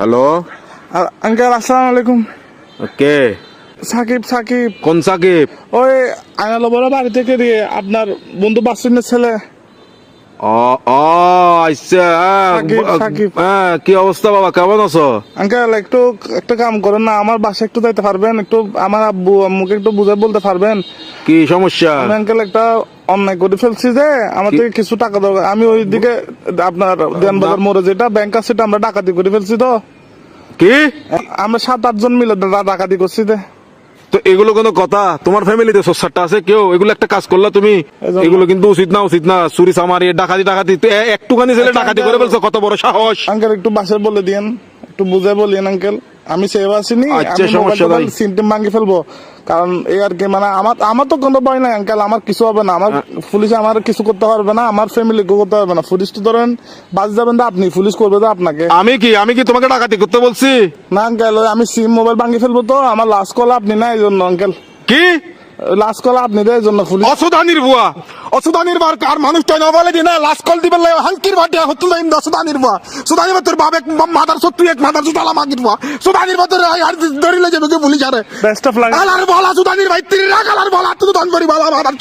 Hello. Uncle আসসালামু আলাইকুম। কে? সাকিব সাকিব কোন সাকিব? ওই আয়নালবরা বাড়ি থেকে দিয়ে আপনার বন্ধু বাসিনের ছেলে ও ও আচ্ছা। সাকিব সাকিব। কি অবস্থা বাবা, কেমন আছো? আঙ্কেল একটু একটা কাম করেন না, আমার বাসায় একটু যাইতে পারবেন? একটু আমার আব্বু আম্মুকে একটু বুঝে বলতে পারবেন? কি সমস্যা? আমি আঙ্কেল একটা অন্যায় করে ফেলছি যে আমার থেকে কিছু টাকা দরকার। আমি ওইদিকে আপনার দেনবাজার মোড়ে যেটা ব্যাংক আছে সেটা আমরা ডাকাতি করে ফেলছি। তো কি? আমরা 7-8 জন মিলে ডাকাতি করছি। তো এগুলো কোনো কথা? তোমার ফ্যামিলিতে সোসারটা আছে কেউ? এগুলো একটা কাজ করলা তুমি, এজন্য- এগুলো কিন্তু উচিত না, উচিত না। চুরি চামারি ডাকাতি ডাকাতি তো একটুখানি ছেলে ডাকাতি করে ফেলছো, কত বড় সাহস! আঙ্কেল একটু বাসায় বলে দিয়েন, একটু বুঝে বলিয়েন আঙ্কেল। আমি সেভ আসিনি, আচ্ছা, আমি সমস্যা নাই। সিমটিম ভাঙি ফেলবো। কারণ এই আর কি, মানে আমার তো কোনো ভয় নাই আঙ্কেল, আমার কিছু হবে না। আমার পুলিশ আমার কিছু করতে পারবে না, আমার ফ্যামিলি করতে পারবে না। পুলিশ তো ধরেন বাজ যাবেন তো আপনি, পুলিশ করবে তো আপনাকে। আমি কি তোমাকে ডাকাতি করতে বলছি? না আঙ্কেল, আমি সিম মোবাইল ভাঙি ফেলবো। তো আমার লাস্ট কল আপনি না, এই জন্য আঙ্কেল। কি লাস্ট কল আপনি দেয় এই জন্য পুলিশ। অসুদানির বুয়া, অসুদানির বার কার মানুষটা না বলে দিনা লাস্ট কল দিবেন হালকির বাটিয়া হতুল দাইম অসুদানির বুয়া। সুদানির তোর বাপ এক মাদার সত্তু এক মাদার সুদালা মাগির বুয়া। সুদানির ভিতর আর ধরিলে যাবে পুলিশ আরে বেস্ট অফ লাক। আলার বলা সুদানির ভাই তিরি রাখ আলার বলা তুই দান করি বলা মাদার